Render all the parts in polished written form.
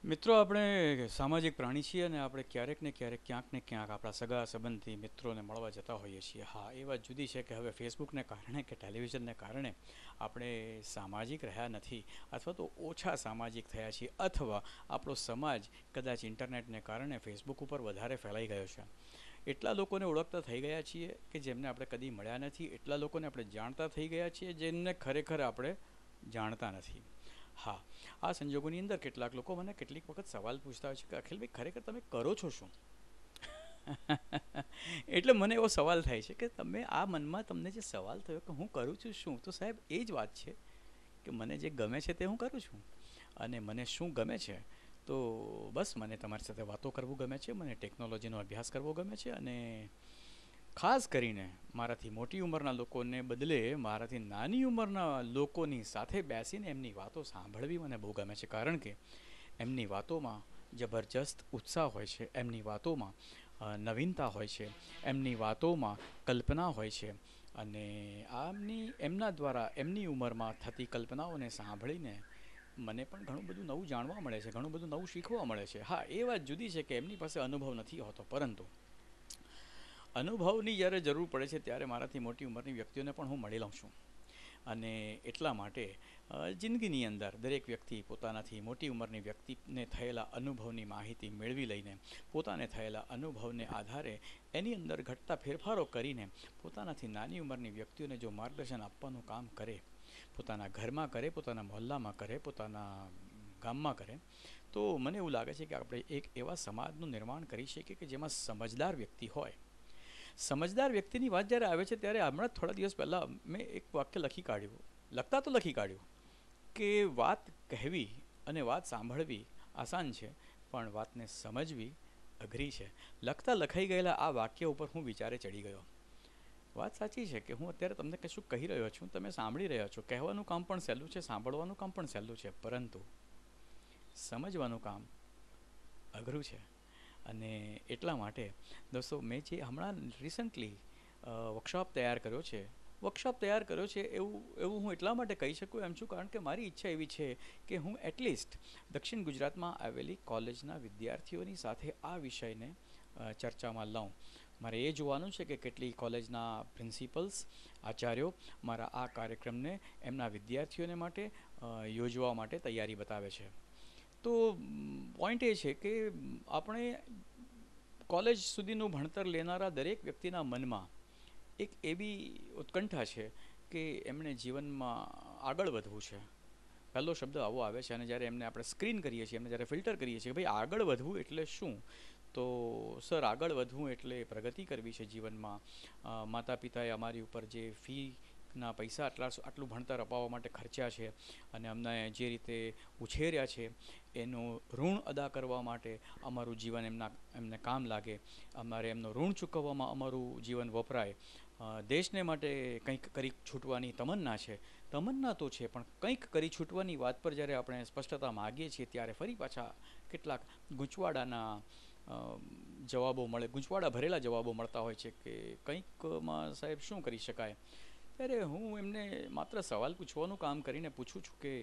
મિત્રો, આપણે સામાજિક પ્રાણી છીએ અને આપણે ક્યારેક ને ક્યાંક આપણા સગા સંબંધી મિત્રોને મળવા જતા હોઈએ છીએ. હા, એ વાત જુદી છે કે હવે ફેસબુકને કારણે કે ટેલિવિઝનને કારણે આપણે સામાજિક રહ્યા નથી, અથવા તો ઓછા સામાજિક થયા છીએ, અથવા આપણો સમાજ કદાચ ઇન્ટરનેટને કારણે ફેસબુક ઉપર વધારે ફેલાઈ ગયો છે. એટલા લોકોને ઓળખતા થઈ ગયા છીએ કે જેમને આપણે કદી મળ્યા નથી. એટલા લોકોને આપણે જાણતા થઈ ગયા છીએ જેમને ખરેખર આપણે જાણતા નથી. હા, આ સંજોગોની અંદર કેટલાક લોકો મને કેટલીક વખત સવાલ પૂછતા હોય છે કે અખિલભાઈ, ખરેખર તમે કરો છો શું? એટલે મને એવો સવાલ થાય છે કે તમે આ મનમાં તમને જે સવાલ થયો કે હું કરું છું શું, તો સાહેબ એ જ વાત છે કે મને જે ગમે છે તે હું કરું છું. અને મને શું ગમે છે, તો બસ મને તમારી સાથે વાતો કરવું ગમે છે, મને ટેકનોલોજીનો અભ્યાસ કરવો ગમે છે, અને ખાસ કરીને મારાથી મોટી ઉંમરના લોકોને બદલે મારાથી નાની ઉંમરના લોકોની સાથે બેસીને એમની વાતો સાંભળવી મને બહુ ગમે છે. કારણ કે એમની વાતોમાં જબરજસ્ત ઉત્સાહ હોય છે, એમની વાતોમાં નવીનતા હોય છે, એમની વાતોમાં કલ્પના હોય છે, અને એમના દ્વારા એમની ઉંમરમાં થતી કલ્પનાઓને સાંભળીને મને પણ ઘણું બધું નવું જાણવા મળે છે, ઘણું બધું નવું શીખવા મળે છે. હા, એ વાત જુદી છે કે એમની પાસે અનુભવ નથી હોતો, પરંતુ અનુભવની જ્યારે જરૂર પડે છે ત્યારે મારાથી મોટી ઉંમરની વ્યક્તિઓને પણ હું મળી લઉં છું. અને એટલા માટે જિંદગીની અંદર દરેક વ્યક્તિ પોતાનાથી મોટી ઉંમરની વ્યક્તિને થયેલા અનુભવની માહિતી મેળવી લઈને, પોતાને થયેલા અનુભવને આધારે એની અંદર ઘટતા ફેરફારો કરીને પોતાનાથી નાની ઉંમરની વ્યક્તિઓને જો માર્ગદર્શન આપવાનું કામ કરે, પોતાના ઘરમાં કરે, પોતાના મહોલ્લામાં કરે, પોતાના ગામમાં કરે, તો મને એવું લાગે છે કે આપણે એક એવા સમાજનું નિર્માણ કરી શકીએ કે જેમાં સમજદાર વ્યક્તિ હોય. સમજદાર વ્યક્તિની વાત જ્યારે આવે છે ત્યારે હમણાં થોડા દિવસ પહેલાં મેં એક વાક્ય લખી કાઢ્યું કે વાત કહેવી અને વાત સાંભળવી આસાન છે, પણ વાતને સમજવી અઘરી છે. લખાઈ ગયેલા આ વાક્ય ઉપર હું વિચારે ચડી ગયો. વાત સાચી છે કે હું અત્યારે તમને કશું કહી રહ્યો છું, તમે સાંભળી રહ્યા છો. કહેવાનું કામ પણ સહેલું છે, સાંભળવાનું કામ પણ સહેલું છે, પરંતુ સમજવાનું કામ અઘરું છે. અને એટલા માટે દોસ્તો, મેં જે હમણાં રિસન્ટલી વર્કશોપ તૈયાર કર્યો છે એવું હું એટલા માટે કહી શકું એમ છું કારણ કે મારી ઈચ્છા એવી છે કે હું એટલીસ્ટ દક્ષિણ ગુજરાતમાં આવેલી કોલેજના વિદ્યાર્થીઓની સાથે આ વિષયને ચર્ચામાં લઉં. મારે એ જોવાનું છે કે કેટલી કોલેજના પ્રિન્સિપલ્સ, આચાર્યો મારા આ કાર્યક્રમને એમના વિદ્યાર્થીઓને માટે યોજવા માટે તૈયારી બતાવે છે. તો પોઈન્ટ એ છે કે આપણે કોલેજ સુધીનું ભણતર લેનારા દરેક વ્યક્તિના મનમાં એક એવી ઉત્કંઠા છે કે એમણે જીવનમાં આગળ વધવું છે. પહેલો શબ્દ આવો આવે છે, અને જ્યારે એમને આપણે સ્ક્રીન કરીએ છીએ, એમને જ્યારે ફિલ્ટર કરીએ છીએ કે ભાઈ આગળ વધવું એટલે શું, તો સર આગળ વધવું એટલે પ્રગતિ કરવી છે જીવનમાં. માતા પિતાએ અમારી ઉપર જે ફીના પૈસા આટલું ભણતર અપાવવા માટે ખર્ચ્યા છે અને અમને જે રીતે ઉછેર્યા છે એનું ઋણ અદા કરવા માટે અમારું જીવન એમને કામ લાગે, અમારે એમનું ઋણ ચૂકવવામાં અમારું જીવન વપરાય. દેશને માટે કંઈક કરી છૂટવાની તમન્ના છે. તમન્ના તો છે, પણ કંઈક કરી છૂટવાની વાત પર જ્યારે આપણે સ્પષ્ટતા માગીએ છીએ ત્યારે ફરી પાછા કેટલાક ગૂંચવાડા ભરેલા જવાબો મળતા હોય છે કે કંઈકમાં સાહેબ શું કરી શકાય. ત્યારે હું એમને માત્ર સવાલ પૂછવાનું કામ કરીને પૂછું છું કે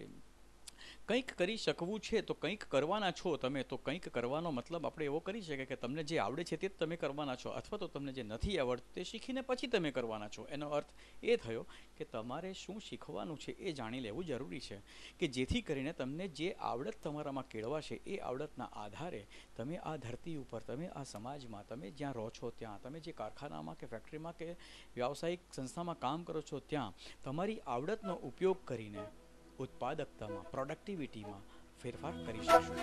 કંઈક કરી શકવું છે તો કંઈક કરવાના છો તમે, તો કંઈક કરવાનો મતલબ આપણે એવો કરી શકીએ કે તમને જે આવડે છે તે જ તમે કરવાના છો, અથવા તો તમને જે નથી આવડતું તે શીખીને પછી તમે કરવાના છો. એનો અર્થ એ થયો કે તમારે શું શીખવાનું છે એ જાણી લેવું જરૂરી છે, કે જેથી કરીને તમને જે આવડત તમારામાં કેળવાશે એ આવડતના આધારે તમે આ ધરતી ઉપર, તમે આ સમાજમાં, તમે જ્યાં રહો છો ત્યાં, તમે જે કારખાનામાં કે ફેક્ટરીમાં કે વ્યાવસાયિક સંસ્થામાં કામ કરો છો ત્યાં તમારી આવડતનો ઉપયોગ કરીને ઉત્પાદકતામાં, પ્રોડક્ટિવિટીમાં ફેરફાર કરી શકશો.